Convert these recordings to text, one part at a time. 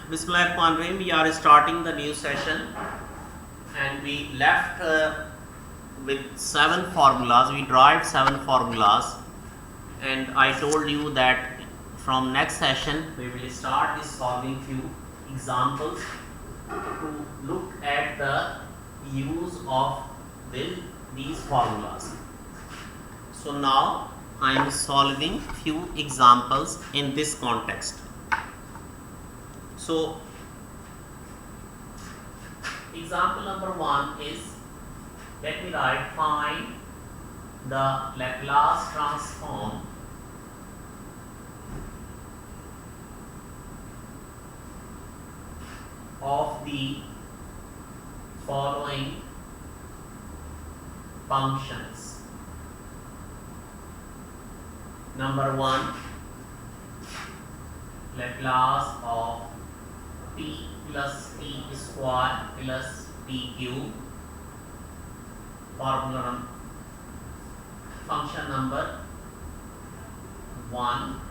Bismillahirrahmanirrahim. We are starting the new session, and we left with 7 formulas. We derived 7 formulas, and I told you that from next session we will start is solving few examples to look at the use of these formulas. So now I am solving few examples in this context. So example number 1 is, let me write, find the Laplace transform of the following functions. Number 1, Laplace of t plus t square plus t cube. Formula function number 1.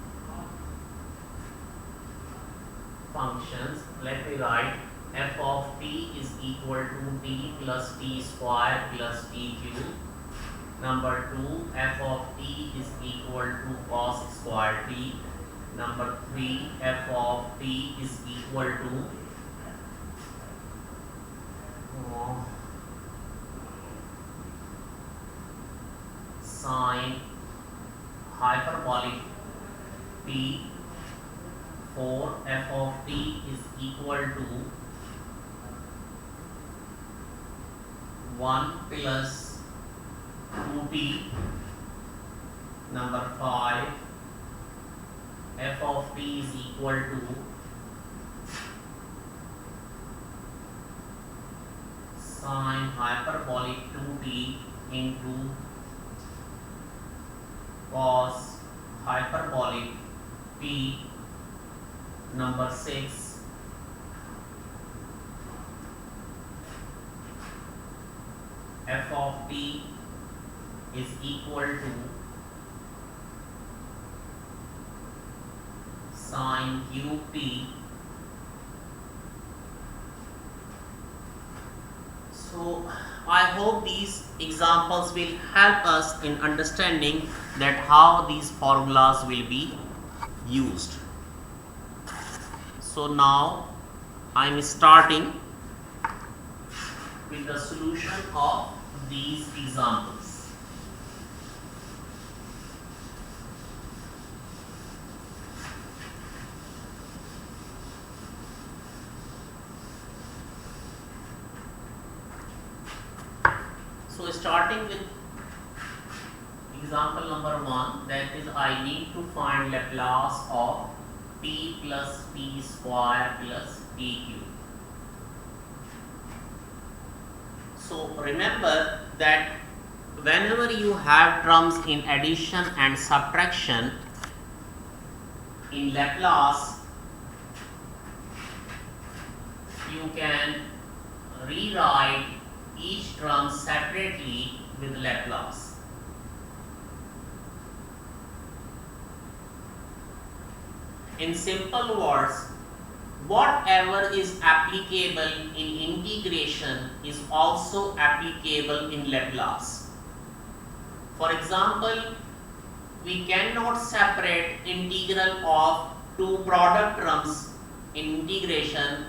Functions, let me write, f of t is equal to t plus t square plus t cube. Number 2, f of t is equal to cos square t. Number 3, f of t is equal to sine hyperbolic t. 4, f of t is equal to 1 plus 2t. Number 5, f of t is equal to sine hyperbolic 2t into cos hyperbolic t. Number 6, f of t is equal to sine cube t. So I hope these examples will help us in understanding that how these formulas will be used. So now I am starting with the solution of these examples. So starting with example number 1, that is, I need to find Laplace of t plus t square plus t cube. So remember that whenever you have terms in addition and subtraction in Laplace, you can rewrite each term separately with Laplace. In simple words, whatever is applicable in integration is also applicable in Laplace. For example, we cannot separate integral of two product terms in integration.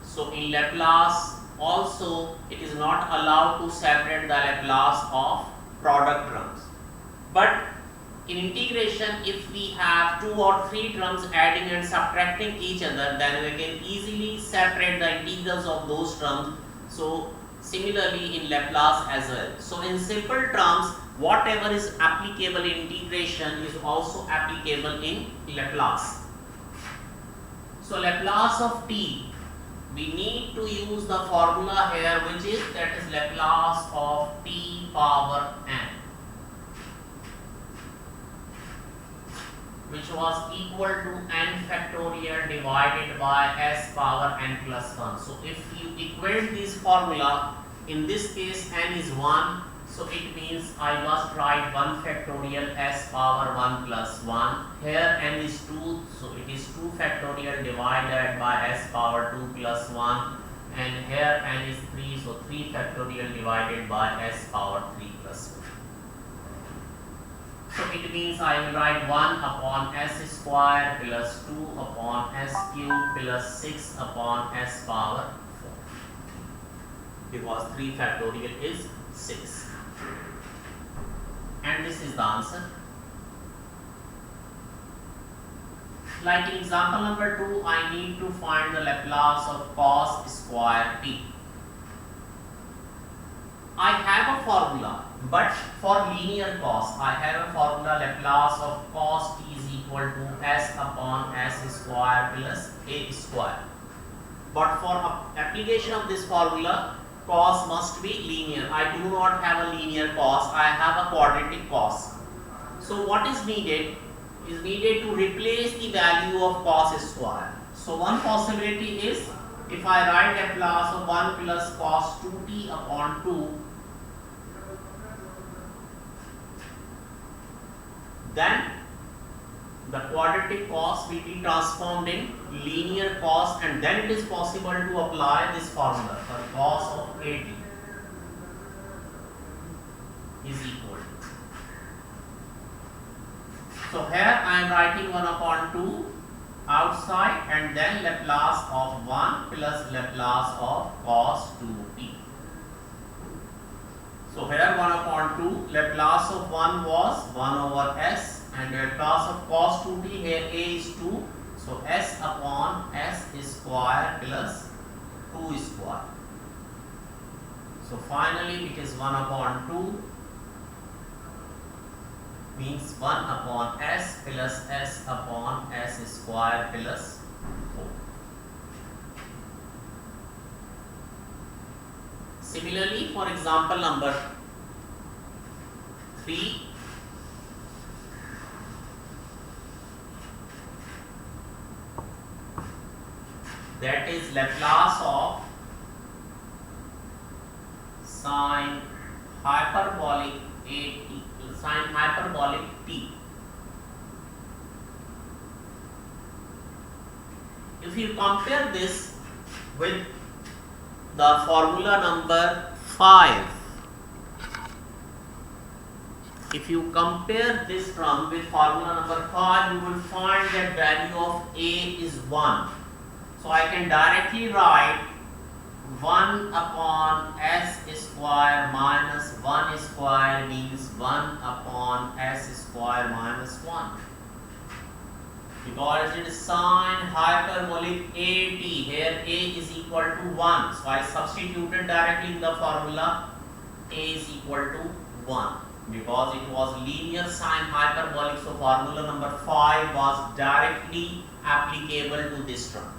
So in Laplace also it is not allowed to separate the Laplace of product terms. But in integration, if we have 2 or 3 terms adding and subtracting each other, then we can easily separate the integrals of those terms. So similarly in Laplace as well. So in simple terms, whatever is applicable in integration is also applicable in Laplace. So Laplace of t, we need to use the formula here, which is, that is, Laplace of t power n, which was equal to n factorial divided by s power n plus 1. So if you equate this formula, in this case n is 1, So it means I must write 1 factorial s power 1 plus 1. Here n is 2, so it is 2 factorial divided by s power 2 plus 1. And here n is 3, so 3 factorial divided by s power 3 plus 1. So it means I will write 1 upon s square plus 2 upon s cube plus 6 upon s power 4. Because 3 factorial is 6. And this is the answer. Like in example number 2, I need to find the Laplace of cos square t. I have a formula, but for linear cos, I have a formula Laplace of cos t is equal to s upon s square plus a square. But for application of this formula, cos must be linear. I do not have a linear cos, I have a quadratic cos. So what is needed? Is needed to replace the value of cos square. So one possibility is, if I write Laplace of 1 plus cos 2t upon 2, then the quadratic cos will be transformed in linear cos, and then it is possible to apply this formula for cos of at is equal. So here I am writing 1 upon 2 outside, and then Laplace of 1 plus Laplace of cos 2t. So here 1 upon 2, Laplace of 1 was 1 over s, and Laplace of cos 2t, here a is 2, so s upon s square plus 2 square. So finally it is 1 upon 2 means 1 upon s plus s upon s square plus 4. Similarly, for example number 3, that is Laplace of sine hyperbolic t. If you compare this with the formula number 5, if you compare this term with formula number 5, you will find that value of a is 1. So I can directly write 1 upon s square minus 1 square means 1 upon s square minus 1. Because it is sine hyperbolic at, here a is equal to 1. So I substituted directly in the formula a is equal to 1. Because it was linear sine hyperbolic, so formula number 5 was directly applicable to this term.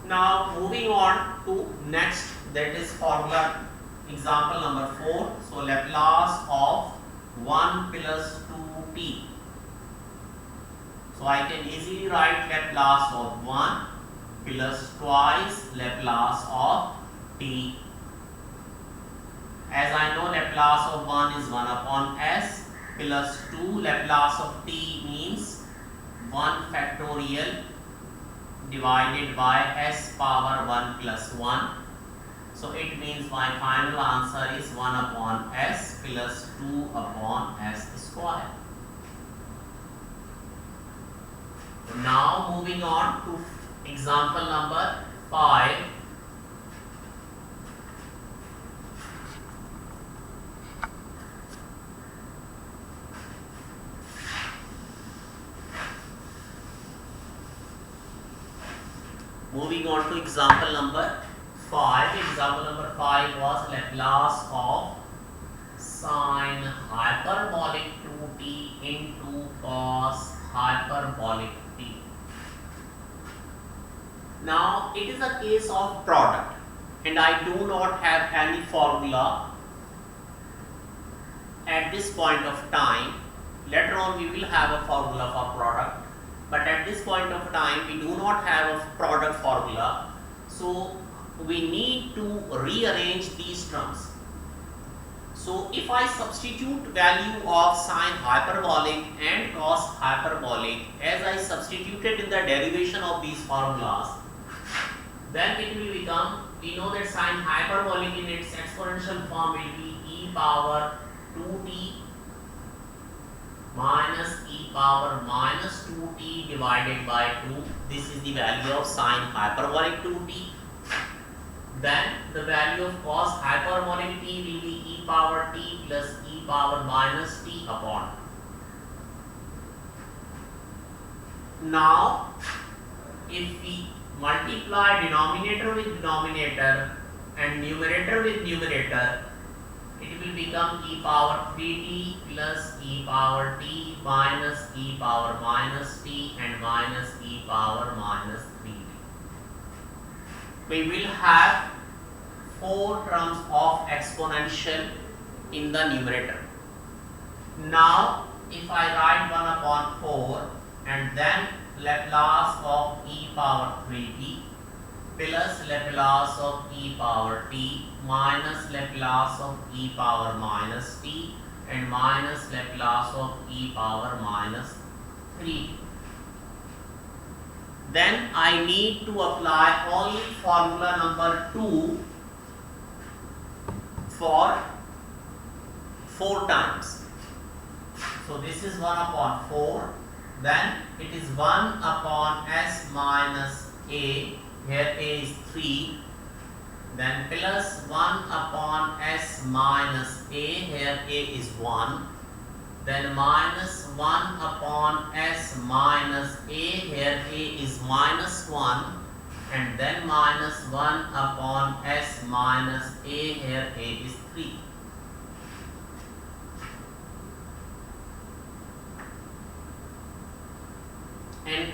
Now moving on to next, that is formula example number 4. So Laplace of 1 plus 2t. So I can easily write Laplace of 1 plus twice Laplace of t. As I know, Laplace of 1 is 1 upon s plus 2 Laplace of t means 1 factorial divided by s power 1 plus 1. So it means my final answer is 1 upon s plus 2 upon s square. Now moving on to example number 5. Moving on to example number 5. Example number 5 was Laplace of sine hyperbolic 2t into cos hyperbolic t. Now it is a case of product, and I do not have any formula at this point of time. Later on we will have a formula for product. But at this point of time, we do not have a product formula. So we need to rearrange these terms. So if I substitute value of sine hyperbolic and cos hyperbolic as I substituted in the derivation of these formulas, then it will become, we know that sine hyperbolic in its exponential form will be e power 2t minus e power minus 2t divided by 2. This is the value of sine hyperbolic 2t. Then the value of cos hyperbolic t will be e power t plus e power minus t upon. Now, if we multiply denominator with denominator and numerator with numerator, it will become e power 3t plus e power t minus e power minus t and minus e power minus 3t. We will have 4 terms of exponential in the numerator. Now, if I write 1 upon 4 and then Laplace of e power 3t plus Laplace of e power t minus Laplace of e power minus t and minus Laplace of e power minus 3t. Then I need to apply only formula number 2 for 4 times. So this is 1 upon 4, then it is 1 upon s minus a, here a is 3, then plus 1 upon s minus a, here a is 1, then minus 1 upon s minus a, here a is minus 1, and then minus 1 upon s minus a, here a is 3. And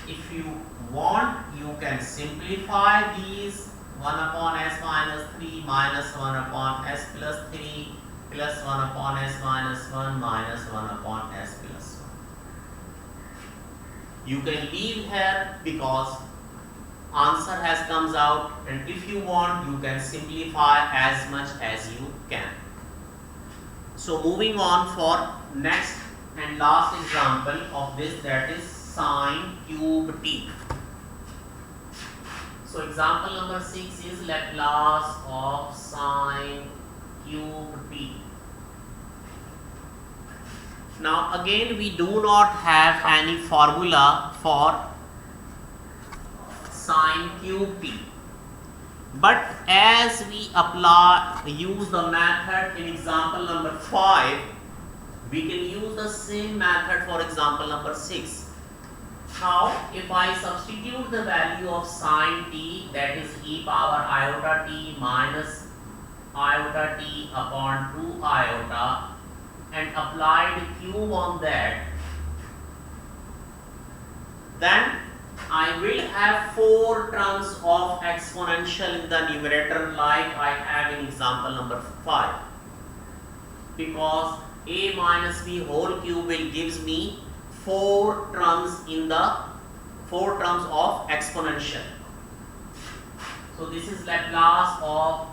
if you want, you can simplify these 1 upon s minus 3 minus 1 upon s plus 3 plus 1 upon s minus 1 minus 1 upon s plus 1. You can leave here because answer has comes out, and if you want, you can simplify as much as you can. So moving on for next and last example of this, that is sine cube t. So example number 6 is Laplace of sine cube t. Now again, we do not have any formula for sine cube t, but as we use the method in example number 5, we can use the same method for example number 6. Now, if I substitute the value of sine t, that is e power iota t minus iota t upon 2 iota, and applied cube on that, then I will have 4 terms of exponential in the numerator like I have in example number 5, because a minus b whole cube will gives me 4 terms of exponential. So this is Laplace of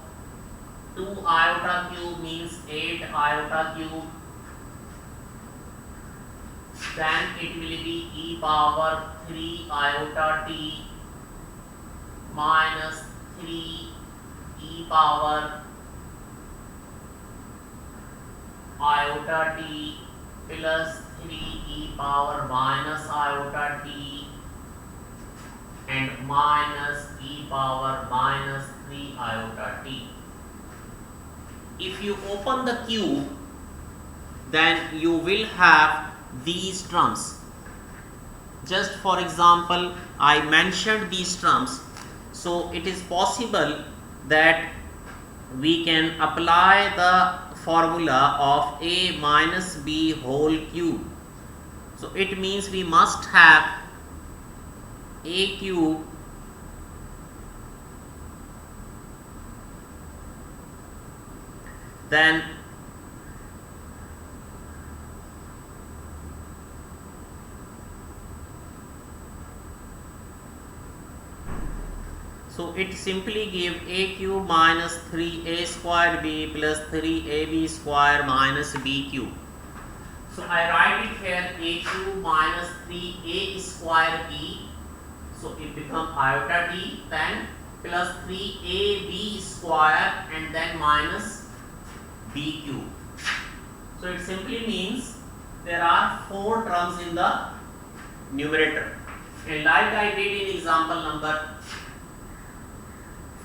2 iota cube means 8 iota cube. Then it will be e power 3 iota t minus 3 e power iota t plus 3 e power minus iota t and minus e power minus 3 iota t. If you open the cube, then you will have these terms. Just for example, I mentioned these terms, so it is possible that we can apply the formula of a minus b whole cube. So it means we must have a cube then So it simply give a cube minus 3a square b plus 3ab square minus b cube. So I write it here a cube minus 3a square b. So it becomes iota d, then plus 3ab square and then minus b cube. So it simply means there are 4 terms in the numerator. And like I did in example number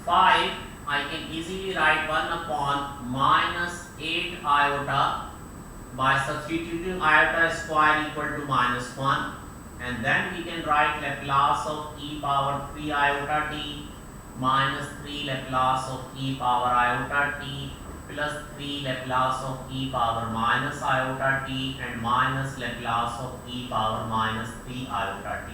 5, I can easily write 1 upon minus 8 iota by substituting iota square equal to minus 1, and then we can write Laplace of e power 3 iota t minus 3 Laplace of e power iota t plus 3 Laplace of e power minus iota t and minus Laplace of e power minus 3 iota t.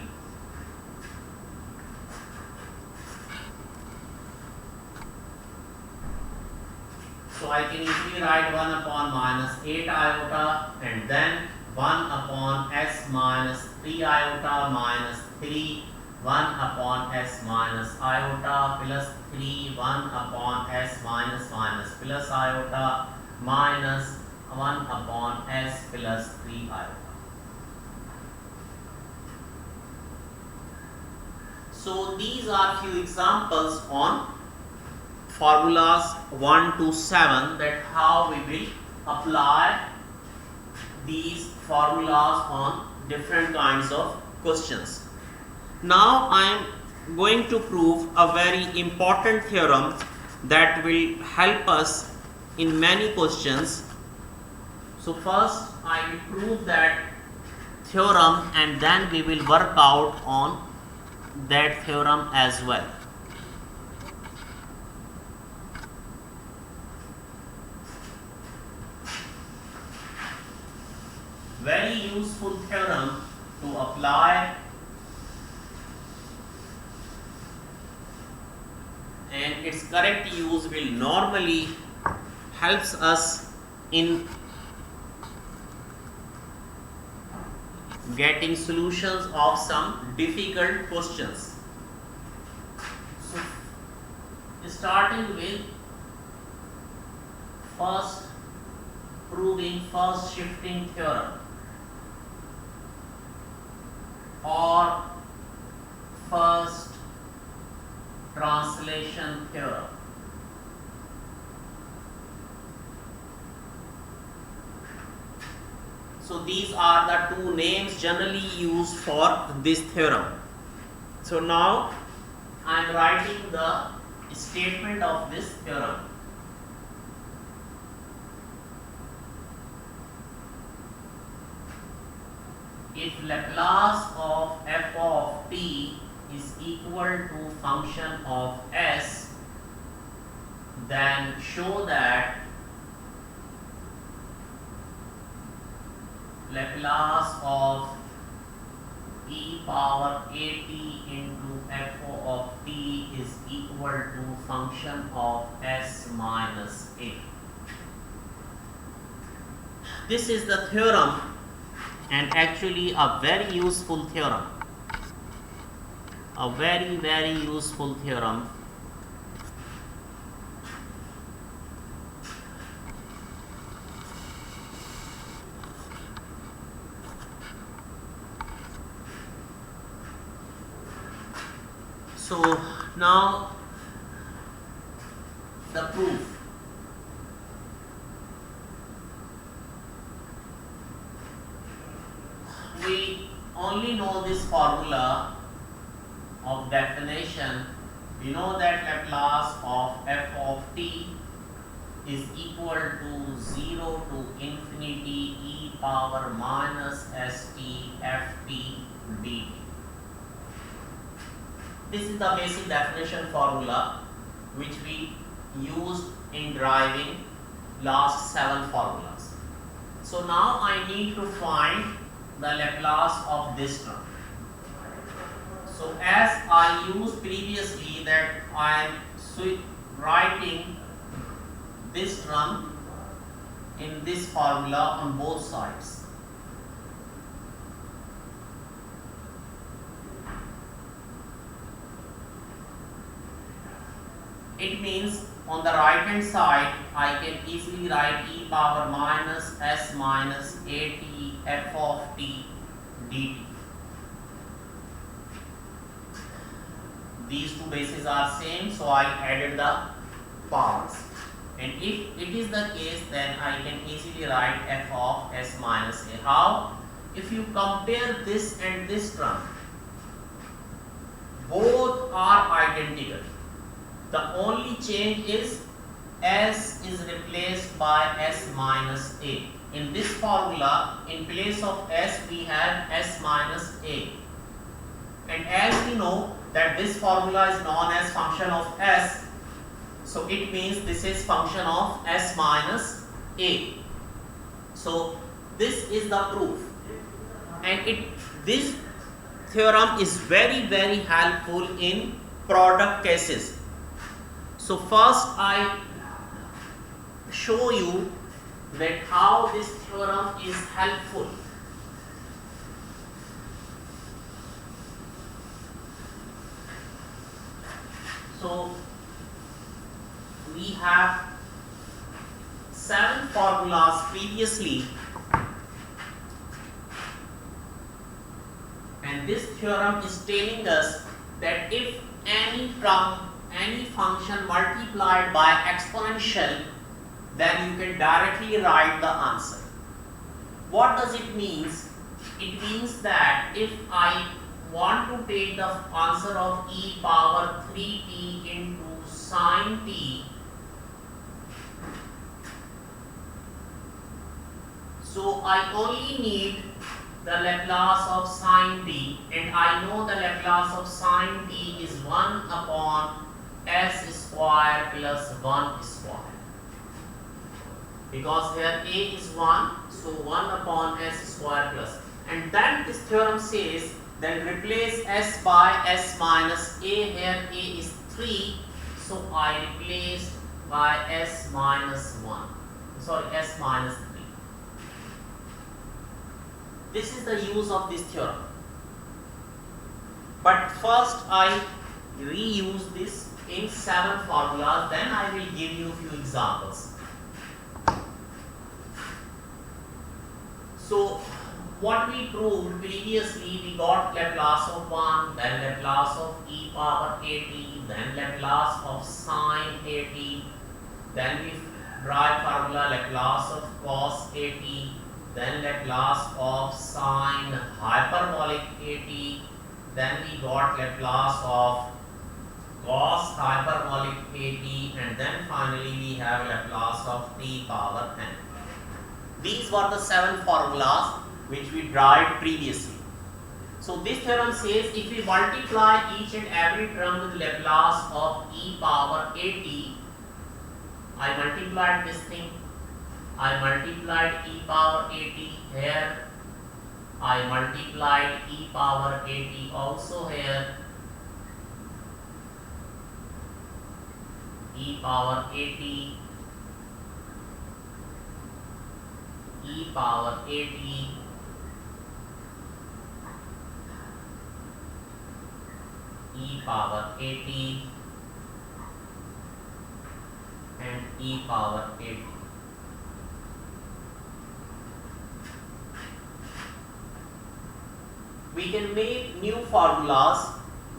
So I can easily write 1 upon minus 8 iota and then 1 upon s minus 3 iota minus 3 1 upon s minus iota plus 3 1 upon s minus minus plus iota minus 1 upon s plus 3 iota. So these are few examples on formulas 1 to 7, that how we will apply these formulas on different kinds of questions. Now I am going to prove a very important theorem that will help us in many questions. So first I will prove that theorem and then we will work out on that theorem as well. Very useful theorem to apply, and its correct use will normally helps us in getting solutions of some difficult questions. So starting with first proving first shifting theorem or first translation theorem. So these are the two names generally used for this theorem. So now I am writing the statement of this theorem. If Laplace of f of t is equal to function of s, then show that Laplace of e power at into f of t is equal to function of s minus a. This is the theorem, and actually a very useful theorem, a very useful theorem. So now the proof. We only know this formula of definition. We know that Laplace of f of t is equal to 0 to infinity e power minus st ft dt. This is the basic definition formula which we used in deriving last 7 formulas. So now I need to find the Laplace of this term. So as I used previously that I am writing this term in this formula on both sides. It means on the right hand side I can easily write e power minus s minus at f of t dt. These two bases are same, so I added the powers. And if it is the case, then I can easily write f of s minus a. How? If you compare this and this term, both are identical. The only change is s is replaced by s minus a. In this formula, in place of s, we have s minus a. And as we know that this formula is known as function of s, so it means this is function of s minus a. So this is the proof, and this theorem is very helpful in product cases. So first I show you that how this theorem is helpful. So we have 7 formulas previously, and this theorem is telling us that if any function multiplied by exponential, then you can directly write the answer. What does it means? It means that if I want to take the answer of e power 3t into sine t, so I only need the Laplace of sine t, and I know the Laplace of sine t is 1 upon s square plus 1 square. Because here a is 1, so 1 upon s square plus. And then this theorem says that replace s by s minus a. Here a is 3, so I replaced by s minus 1. Sorry, s minus 3. This is the use of this theorem. But first I reuse this in 7 formulas, then I will give you a few examples. So what we proved previously, we got Laplace of 1, then Laplace of e power at, then Laplace of sine at, then we derive formula Laplace of cos at, then Laplace of sine hyperbolic at, then we got Laplace of cos hyperbolic at, and then finally we have Laplace of t power n. These were the 7 formulas which we derived previously. So this theorem says if we multiply each and every term with Laplace of e power at, I multiplied this thing, I multiplied e power at here, I multiplied e power at also here, e power at, e power at, e power at, and e power at. We can make new formulas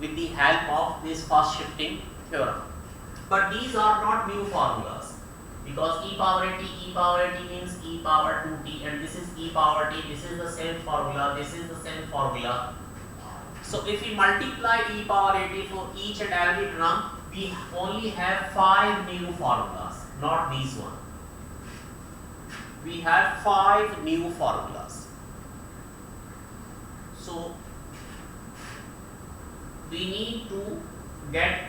with the help of this first shifting theorem. But these are not new formulas, because e power at means e power 2t, and this is e power t, this is the same formula, this is the same formula. So if we multiply e power at for each and every term, we only have 5 new formulas, not these one. We have 5 new formulas. So we need to get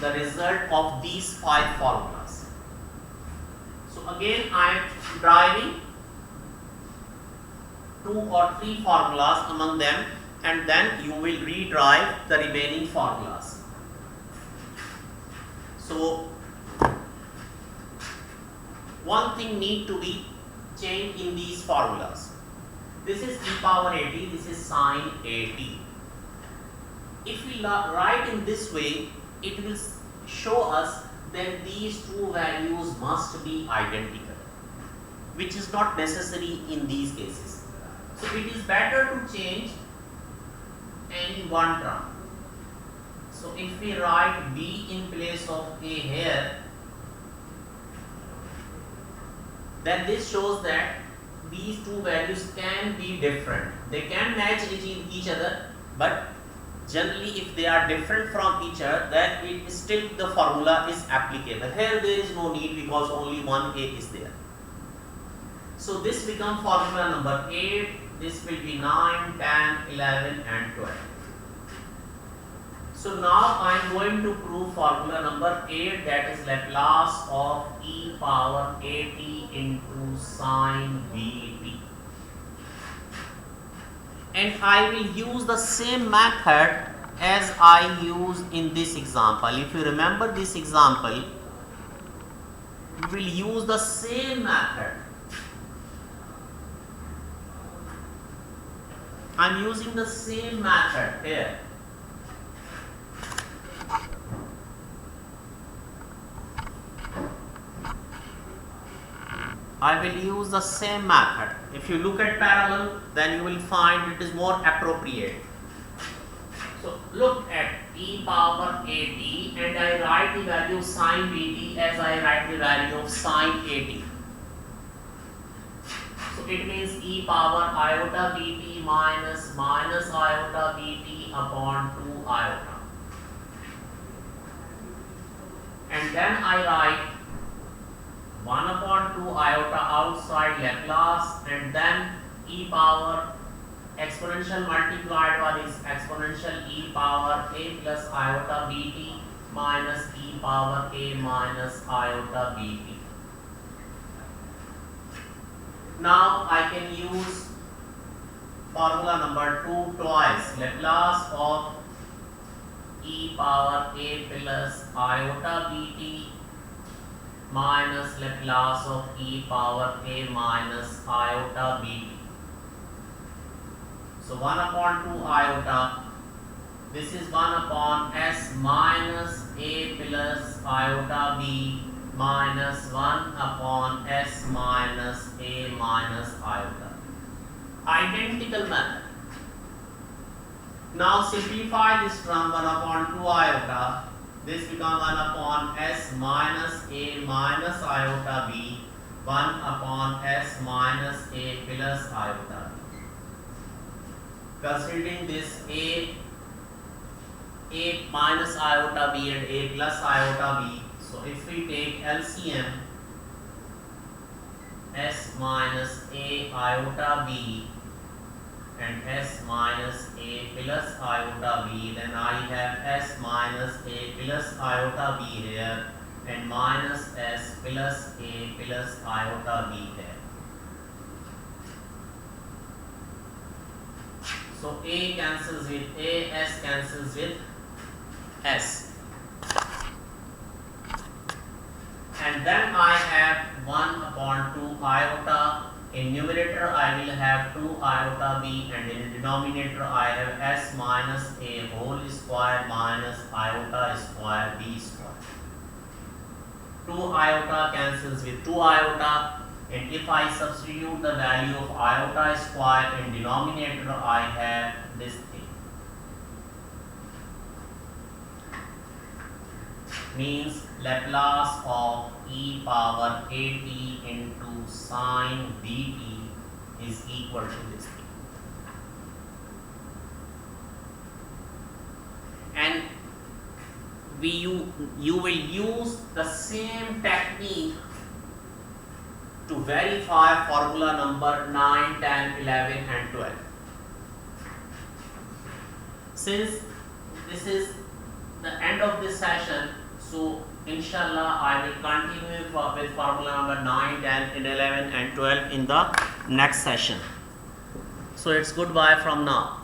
the result of these 5 formulas. So again I am deriving 2 or 3 formulas among them, and then you will rederive the remaining formulas. So one thing need to be changed in these formulas. This is e power at, this is sine at. If we write in this way, it will show us then these two values must be identical, which is not necessary in these cases. So it is better to change any one term. So if we write B in place of A here, then this shows that these two values can be different. They can match each other, but generally if they are different from each other, then it is still the formula is applicable. Here there is no need because only one A is there. So this becomes formula number 8, this will be 9, 10, 11 and 12. So now I am going to prove formula number 8, that is Laplace of e power at into sine bt. And I will use the same method as I used in this example. If you remember this example, we will use the same method. I am using the same method here. I will use the same method. If you look at parallel, then you will find it is more appropriate. So look at e power at and I write the value of sine bt as I write the value of sine at. So it means e power iota bt minus iota bt upon 2 iota. And then I write 1 upon 2 iota outside Laplace, and then e power exponential multiplied by this exponential e power a plus iota bt minus e power a minus iota bt. Now I can use formula number 2 twice. Laplace of e power a plus iota bt minus Laplace of e power a minus iota bt. So 1 upon 2 iota, this is 1 upon s minus a plus iota b minus 1 upon s minus a minus iota. Identical method. Now simplify this term 1 upon 2 iota. This becomes 1 upon s minus a minus iota b 1 upon s minus a plus iota b. Considering this a minus iota b and a plus iota b, so if we take LCM s minus a iota b and s minus a plus iota b, then I have s minus a plus iota b here and minus s plus a plus iota b here. So a cancels with a, s cancels with s. And then I have 1 upon 2 iota. In numerator I will have 2 iota b, and in denominator I have s minus a whole square minus iota square b square. 2 iota cancels with 2 iota, and if I substitute the value of iota square in denominator, I have this thing. Means Laplace of e power at into sine bt is equal to this thing. And you will use the same technique to verify formula number 9, 10, 11 and 12. Since this is the end of this session, so inshallah I will continue with formula number 9, 10, 11 and 12 in the next session. So it's goodbye from now.